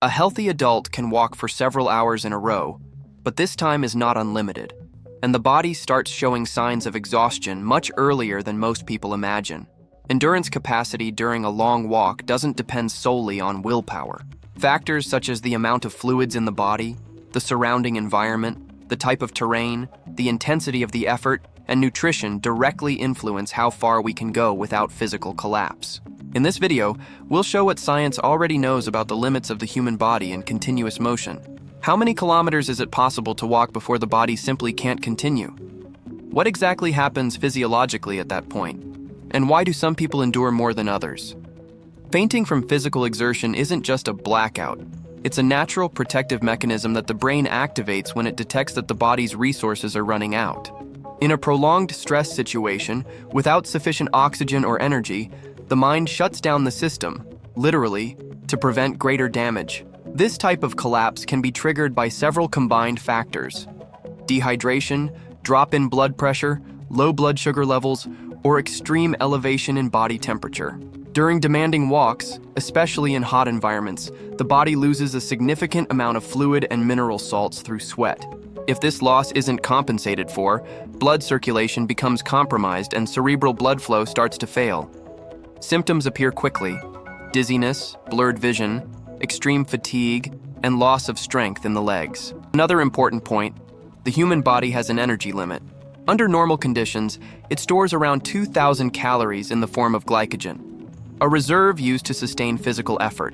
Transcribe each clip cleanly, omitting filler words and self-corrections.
A healthy adult can walk for several hours in a row, but this time is not unlimited, and the body starts showing signs of exhaustion much earlier than most people imagine. Endurance capacity during a long walk doesn't depend solely on willpower. Factors such as the amount of fluids in the body, the surrounding environment, the type of terrain, the intensity of the effort, and nutrition directly influence how far we can go without physical collapse. In this video, we'll show what science already knows about the limits of the human body in continuous motion. How many kilometers is it possible to walk before the body simply can't continue? What exactly happens physiologically at that point? And why do some people endure more than others? Fainting from physical exertion isn't just a blackout. It's a natural protective mechanism that the brain activates when it detects that the body's resources are running out. In a prolonged stress situation, without sufficient oxygen or energy, the mind shuts down the system, literally, to prevent greater damage. This type of collapse can be triggered by several combined factors: dehydration, drop in blood pressure, low blood sugar levels, or extreme elevation in body temperature. During demanding walks, especially in hot environments, the body loses a significant amount of fluid and mineral salts through sweat. If this loss isn't compensated for, blood circulation becomes compromised and cerebral blood flow starts to fail. Symptoms appear quickly: dizziness, blurred vision, extreme fatigue, and loss of strength in the legs. Another important point: the human body has an energy limit. Under normal conditions, it stores around 2,000 calories in the form of glycogen, a reserve used to sustain physical effort.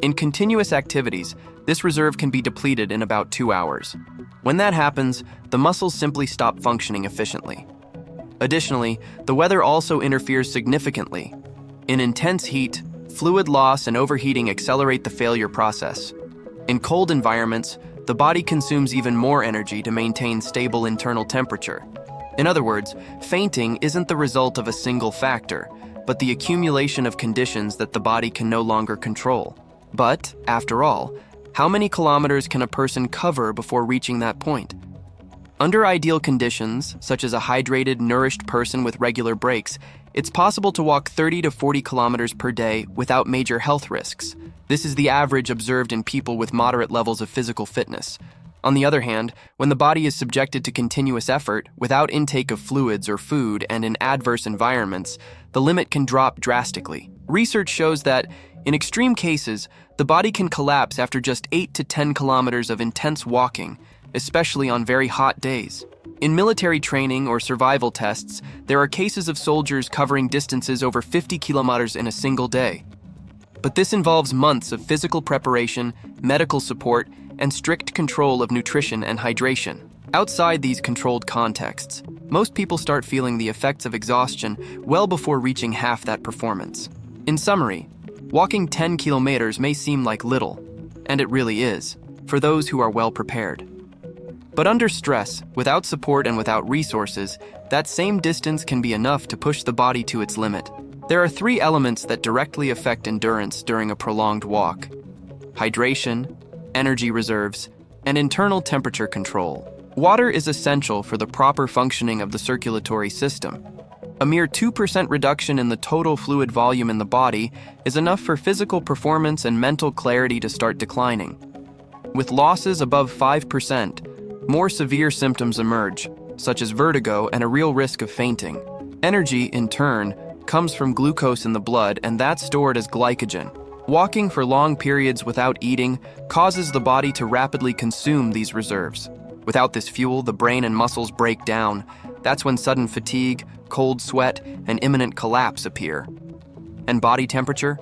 In continuous activities, this reserve can be depleted in about 2 hours. When that happens, the muscles simply stop functioning efficiently. Additionally, the weather also interferes significantly. In intense heat, fluid loss and overheating accelerate the failure process. In cold environments, the body consumes even more energy to maintain stable internal temperature. In other words, fainting isn't the result of a single factor, but the accumulation of conditions that the body can no longer control. But, after all, how many kilometers can a person cover before reaching that point? Under ideal conditions, such as a hydrated, nourished person with regular breaks, it's possible to walk 30 to 40 kilometers per day without major health risks. This is the average observed in people with moderate levels of physical fitness. On the other hand, when the body is subjected to continuous effort, without intake of fluids or food and in adverse environments, the limit can drop drastically. Research shows that, in extreme cases, the body can collapse after just 8 to 10 kilometers of intense walking, especially on very hot days. In military training or survival tests, there are cases of soldiers covering distances over 50 kilometers in a single day. But this involves months of physical preparation, medical support, and strict control of nutrition and hydration. Outside these controlled contexts, most people start feeling the effects of exhaustion well before reaching half that performance. In summary, walking 10 kilometers may seem like little, and it really is, for those who are well prepared. But under stress, without support and without resources, that same distance can be enough to push the body to its limit. There are 3 elements that directly affect endurance during a prolonged walk: hydration, energy reserves, and internal temperature control. Water is essential for the proper functioning of the circulatory system. A mere 2% reduction in the total fluid volume in the body is enough for physical performance and mental clarity to start declining. With losses above 5%, more severe symptoms emerge, such as vertigo and a real risk of fainting. Energy, in turn, comes from glucose in the blood, and that's stored as glycogen. Walking for long periods without eating causes the body to rapidly consume these reserves. Without this fuel, the brain and muscles break down. That's when sudden fatigue, cold sweat, and imminent collapse appear. And body temperature?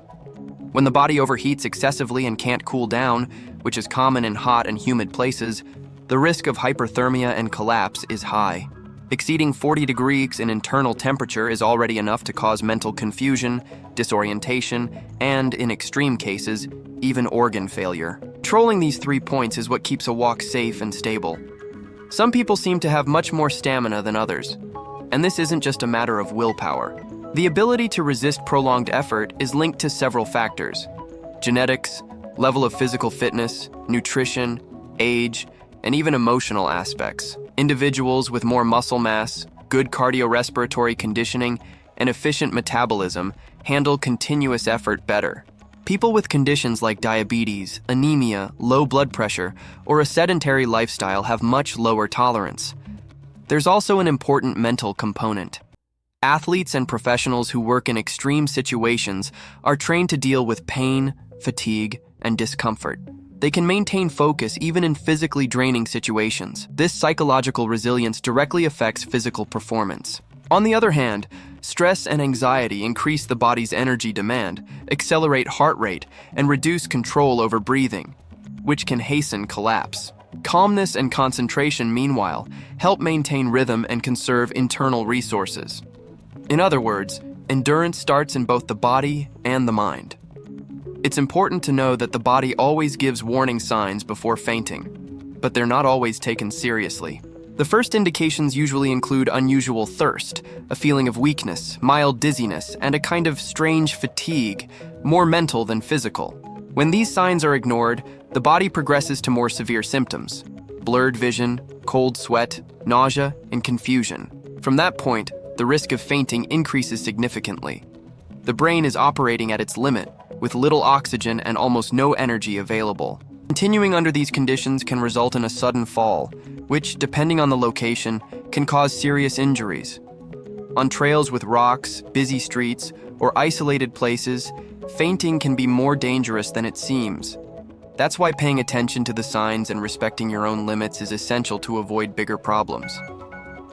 When the body overheats excessively and can't cool down, which is common in hot and humid places, the risk of hyperthermia and collapse is high. Exceeding 40 degrees in internal temperature is already enough to cause mental confusion, disorientation, and, in extreme cases, even organ failure. Controlling these 3 points is what keeps a walk safe and stable. Some people seem to have much more stamina than others, and this isn't just a matter of willpower. The ability to resist prolonged effort is linked to several factors: genetics, level of physical fitness, nutrition, age, and even emotional aspects. Individuals with more muscle mass, good cardiorespiratory conditioning, and efficient metabolism handle continuous effort better. People with conditions like diabetes, anemia, low blood pressure, or a sedentary lifestyle have much lower tolerance. There's also an important mental component. Athletes and professionals who work in extreme situations are trained to deal with pain, fatigue, and discomfort. They can maintain focus even in physically draining situations. This psychological resilience directly affects physical performance. On the other hand, stress and anxiety increase the body's energy demand, accelerate heart rate, and reduce control over breathing, which can hasten collapse. Calmness and concentration, meanwhile, help maintain rhythm and conserve internal resources. In other words, endurance starts in both the body and the mind. It's important to know that the body always gives warning signs before fainting, but they're not always taken seriously. The first indications usually include unusual thirst, a feeling of weakness, mild dizziness, and a kind of strange fatigue, more mental than physical. When these signs are ignored, the body progresses to more severe symptoms: blurred vision, cold sweat, nausea, and confusion. From that point, the risk of fainting increases significantly. The brain is operating at its limit, with little oxygen and almost no energy available. Continuing under these conditions can result in a sudden fall, which, depending on the location, can cause serious injuries. On trails with rocks, busy streets, or isolated places, fainting can be more dangerous than it seems. That's why paying attention to the signs and respecting your own limits is essential to avoid bigger problems.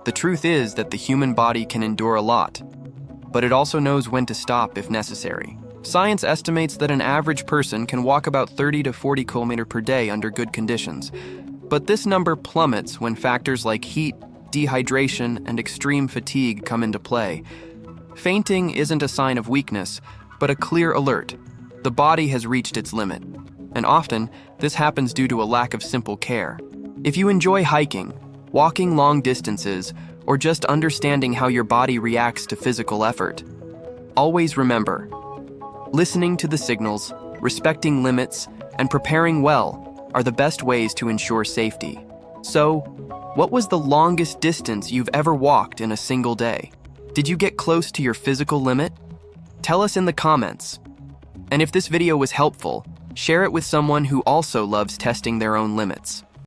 The truth is that the human body can endure a lot, but it also knows when to stop if necessary. Science estimates that an average person can walk about 30 to 40 km per day under good conditions, but this number plummets when factors like heat, dehydration, and extreme fatigue come into play. Fainting isn't a sign of weakness, but a clear alert. The body has reached its limit, and often this happens due to a lack of simple care. If you enjoy hiking, walking long distances, or just understanding how your body reacts to physical effort, always remember, listening to the signals, respecting limits, and preparing well are the best ways to ensure safety. So, what was the longest distance you've ever walked in a single day? Did you get close to your physical limit? Tell us in the comments. And if this video was helpful, share it with someone who also loves testing their own limits.